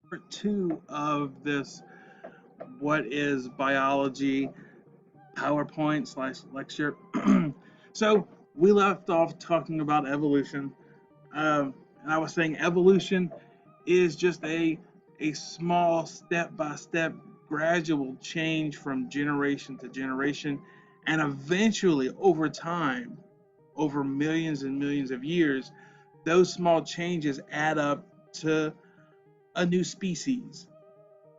Part two of this What is Biology PowerPoint slash lecture. So we left off talking about evolution, and I was saying evolution is just a small step by step gradual change from generation to generation, and eventually over time, over millions and millions of years, those small changes add up to a new species,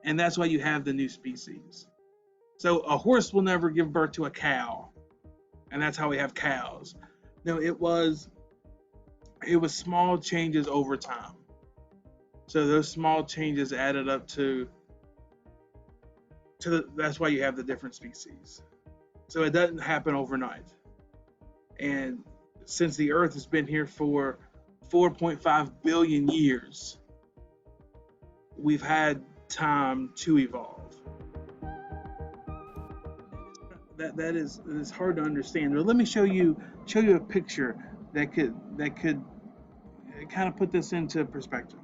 and that's why you have the new species. So a horse will never give birth to a cow, and that's how we have cows. No, it was small changes over time. So those small changes added up that's why you have the different species. So it doesn't happen overnight. And since the Earth has been here for 4.5 billion years, we've had time to evolve. That is hard to understand. But let me show you a picture that could kind of put this into perspective.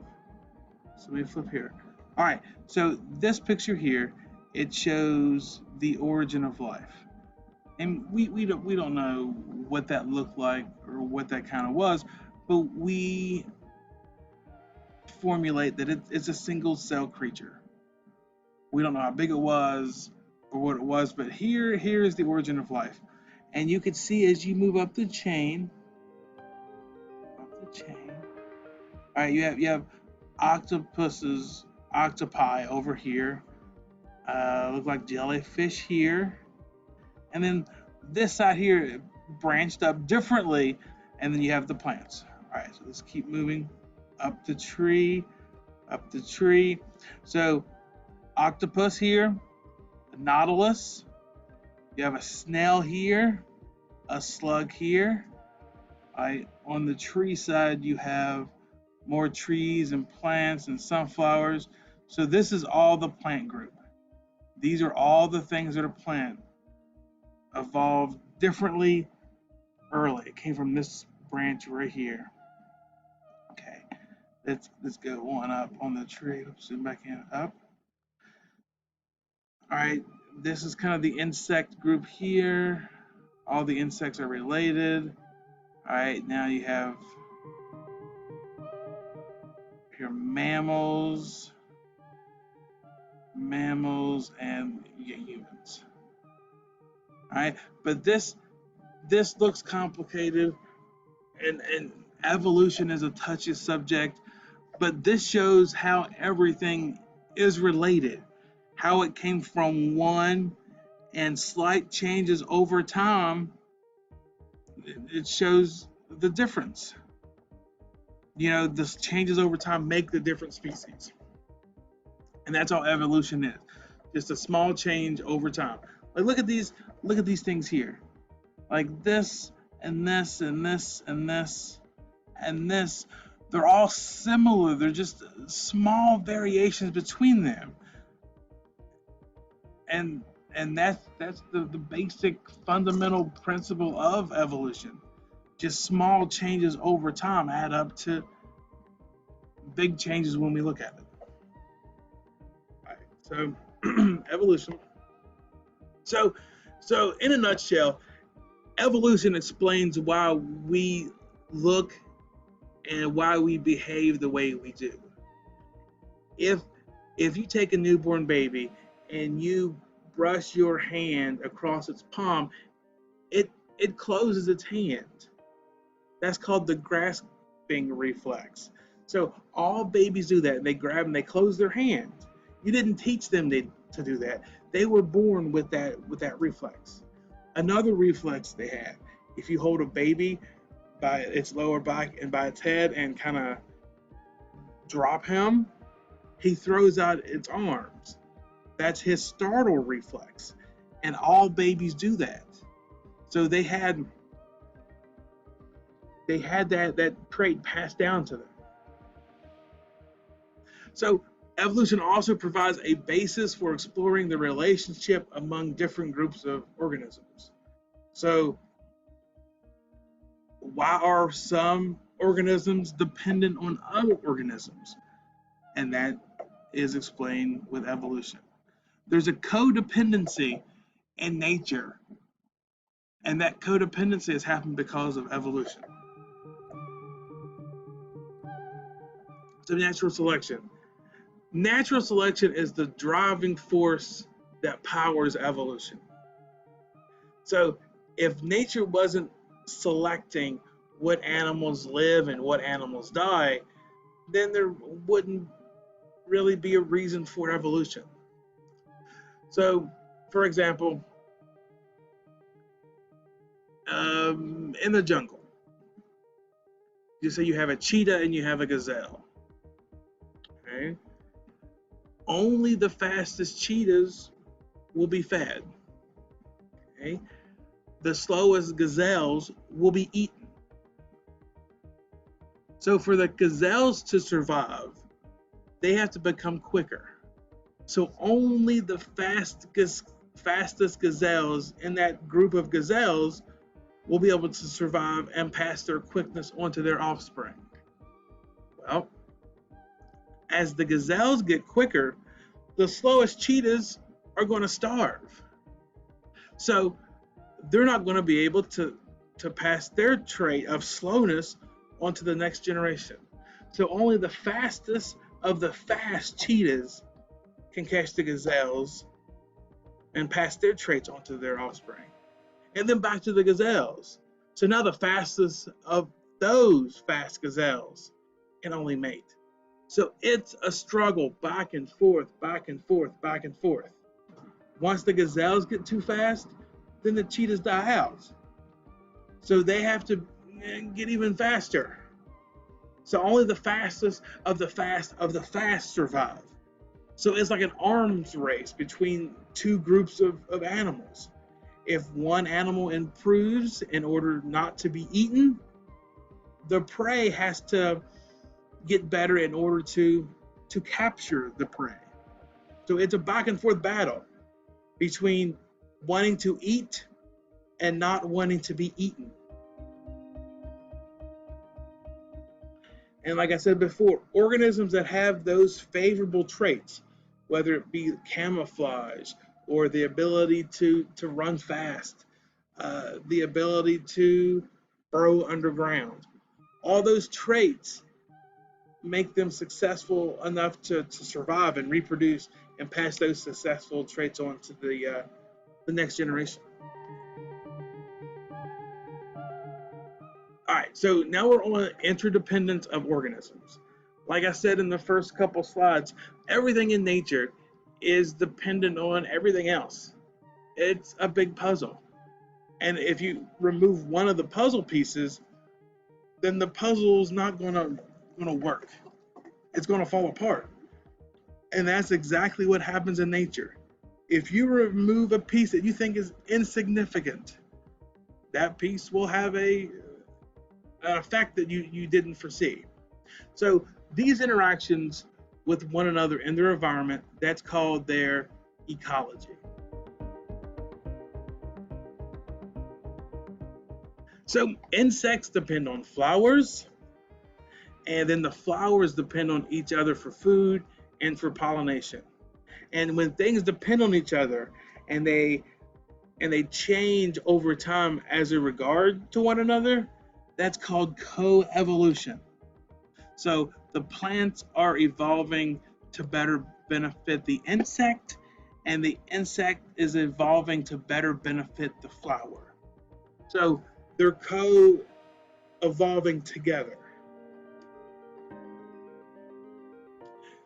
So let me flip here. All right. So this picture here, it shows the origin of life, and we don't know what that looked like or what that kind of was, but we formulate that it's a single cell creature. We don't know how big it was or what it was, but here's the origin of life, and you can see as you move up the chain. All right, you have octopuses, octopi over here. Look like jellyfish here, and then this side here branched up differently, and then you have the plants. All right, so let's keep moving up the tree, up the tree. So octopus here, a nautilus. You have a snail here, a slug here. All right, on the tree side you have more trees and plants and sunflowers. So this is all the plant group. These are all the things that are plant evolved differently early. It came from this branch right here. Okay, let's go one up on the tree. Oops, zoom back in up. All right, this is kind of the insect group here. All the insects are related. All right, now you have your mammals, and humans. All right, but this looks complicated, and evolution is a touchy subject, but this shows how everything is related, how it came from one, and slight changes over time. It shows the difference. The changes over time make the different species, and that's all evolution is. Just a small change over time. Like look at these things here. Like this and this and this and this and this. They're all similar. They're just small variations between them, and that's the basic fundamental principle of evolution. Just small changes over time add up to big changes when we look at it. All right, so evolution. So, so in a nutshell, evolution explains why we look and why we behave the way we do. If if you take a newborn baby and you brush your hand across its palm, it closes its hand. That's called the grasping reflex. So all babies do that. They grab and they close their hand. You didn't teach them to do that. They were born with that reflex. Another reflex they have, if you hold a baby by its lower back and by its head and kind of drop him, he throws out its arms. That's his startle reflex. And all babies do that. So they had that trait passed down to them. So evolution also provides a basis for exploring the relationship among different groups of organisms. So why are some organisms dependent on other organisms? And that is explained with evolution. There's a codependency in nature, and that codependency has happened because of evolution. So natural selection. Natural selection is the driving force that powers evolution. So if nature wasn't selecting what animals live and what animals die, then there wouldn't really be a reason for evolution. So, for example, in the jungle, you say you have a cheetah and you have a gazelle. Okay? Only the fastest cheetahs will be fed. Okay? The slowest gazelles will be eaten. So for the gazelles to survive, they have to become quicker. So only the fastest gazelles in that group of gazelles will be able to survive and pass their quickness onto their offspring. Well, as the gazelles get quicker, the slowest cheetahs are going to starve. So they're not going to be able to pass their trait of slowness onto the next generation. So only the fastest of the fast cheetahs can catch the gazelles and pass their traits onto their offspring. And then back to the gazelles. So now the fastest of those fast gazelles can only mate. So it's a struggle back and forth, back and forth, back and forth. Once the gazelles get too fast, then the cheetahs die out. So they have to get even faster. So only the fastest of the fast survive. So it's like an arms race between two groups of animals. If one animal improves in order not to be eaten, the prey has to get better in order to capture the prey. So it's a back and forth battle between wanting to eat and not wanting to be eaten. And like I said before, organisms that have those favorable traits, whether it be camouflage or the ability to run fast, the ability to burrow underground, all those traits make them successful enough to survive and reproduce and pass those successful traits on to the next generation. All right, so now we're on interdependence of organisms. Like I said in the first couple slides, everything in nature is dependent on everything else. It's a big puzzle. And if you remove one of the puzzle pieces, then the puzzle's not gonna work. It's gonna fall apart. And that's exactly what happens in nature. If you remove a piece that you think is insignificant, that piece will have an effect that you didn't foresee. So these interactions with one another in their environment, that's called their ecology. So insects depend on flowers, and then the flowers depend on each other for food and for pollination. And when things depend on each other and they change over time as a regard to one another, that's called coevolution. So the plants are evolving to better benefit the insect, and the insect is evolving to better benefit the flower. So they're co-evolving together.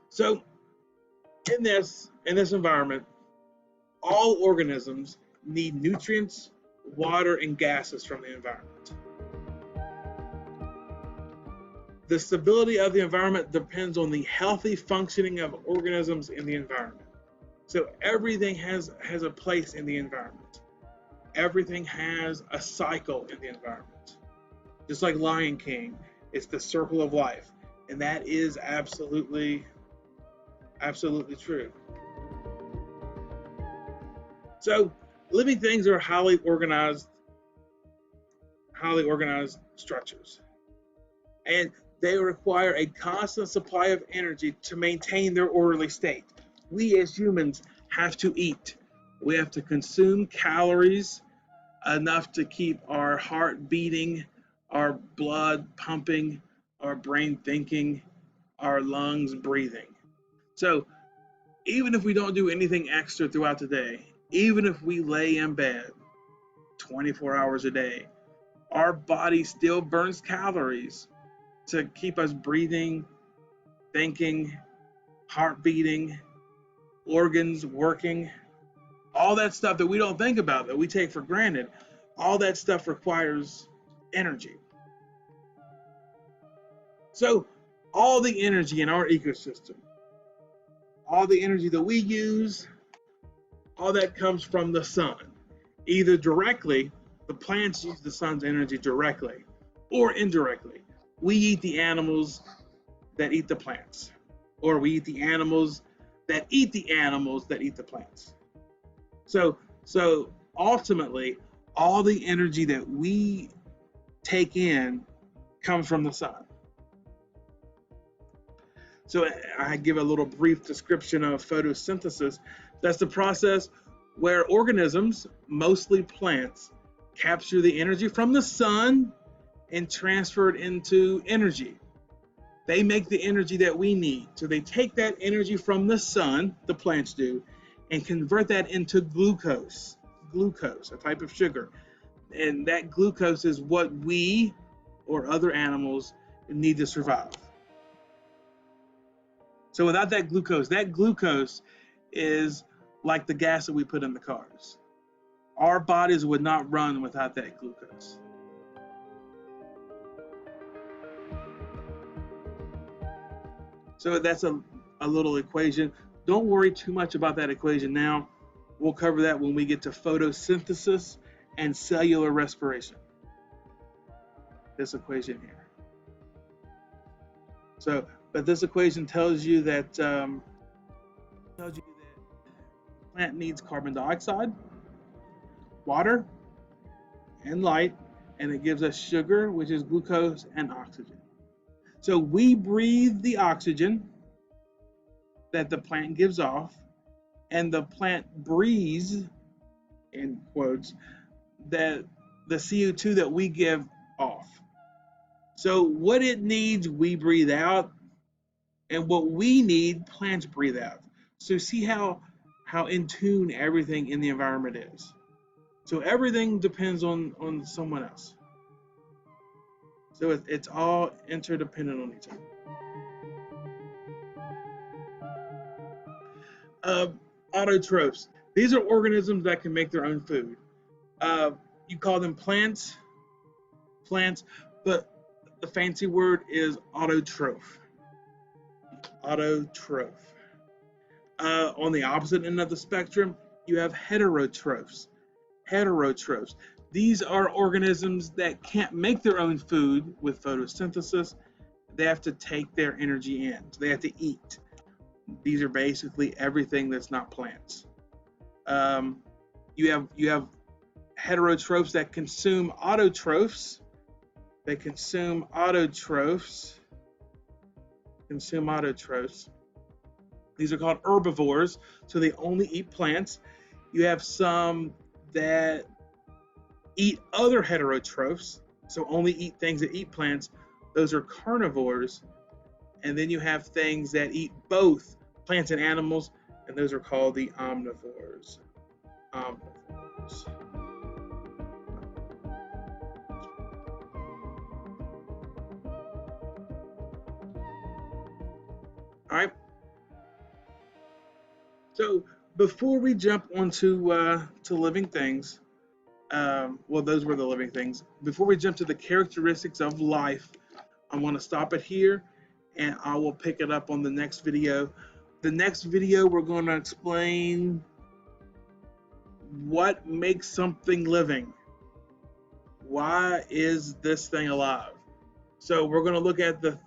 So in this environment, all organisms need nutrients, water, and gases from the environment. The stability of the environment depends on the healthy functioning of organisms in the environment. So everything has a place in the environment. Everything has a cycle in the environment. Just like Lion King, it's the circle of life. And that is absolutely true. So living things are highly organized structures. And They require a constant supply of energy to maintain their orderly state. We as humans have to eat. We have to consume calories enough to keep our heart beating, our blood pumping, our brain thinking, our lungs breathing. So even if we don't do anything extra throughout the day, even if we lay in bed 24 hours a day, our body still burns calories to keep us breathing, thinking, heart beating, organs working. All that stuff that we don't think about, that we take for granted, all that stuff requires energy. So all the energy in our ecosystem, all the energy that we use, all that comes from the sun. Either directly, the plants use the sun's energy directly, or indirectly. We eat the animals that eat the plants, or we eat the animals that eat the animals that eat the plants. So ultimately, all the energy that we take in comes from the sun. So I give a little brief description of photosynthesis. That's the process where organisms, mostly plants, capture the energy from the sun and transfer it into energy. They make the energy that we need. So they take that energy from the sun, the plants do, and convert that into glucose, a type of sugar. And that glucose is what we or other animals need to survive. So without that glucose is like the gas that we put in the cars. Our bodies would not run without that glucose. So that's a little equation. Don't worry too much about that equation now. We'll cover that when we get to photosynthesis and cellular respiration. This equation here. So, but this equation tells you that the plant needs carbon dioxide, water, and light, and it gives us sugar, which is glucose, and oxygen. So we breathe the oxygen that the plant gives off, and the plant breathes, in quotes, that the CO2 that we give off. So what it needs, we breathe out, and what we need, plants breathe out. So see how in tune everything in the environment is. So everything depends on someone else. So it's all interdependent on each other. Autotrophs. These are organisms that can make their own food. You call them plants, but the fancy word is autotroph. Autotroph. On the opposite end of the spectrum, you have heterotrophs. These are organisms that can't make their own food with photosynthesis. They have to take their energy in. So they have to eat. These are basically everything that's not plants. You have heterotrophs that consume autotrophs. They consume autotrophs. These are called herbivores, so they only eat plants. You have some that eat other heterotrophs, so only eat things that eat plants. Those are carnivores. And then you have things that eat both plants and animals, and those are called the omnivores. All right. So before we jump onto to living things, well, those were the living things. Before we jump to the characteristics of life, I want to stop it here, and I will pick it up on the next video. The next video, we're going to explain what makes something living. Why is this thing alive? So we're going to look at the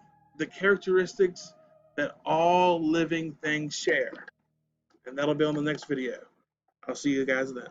characteristics that all living things share. And that'll be on the next video. I'll see you guys then.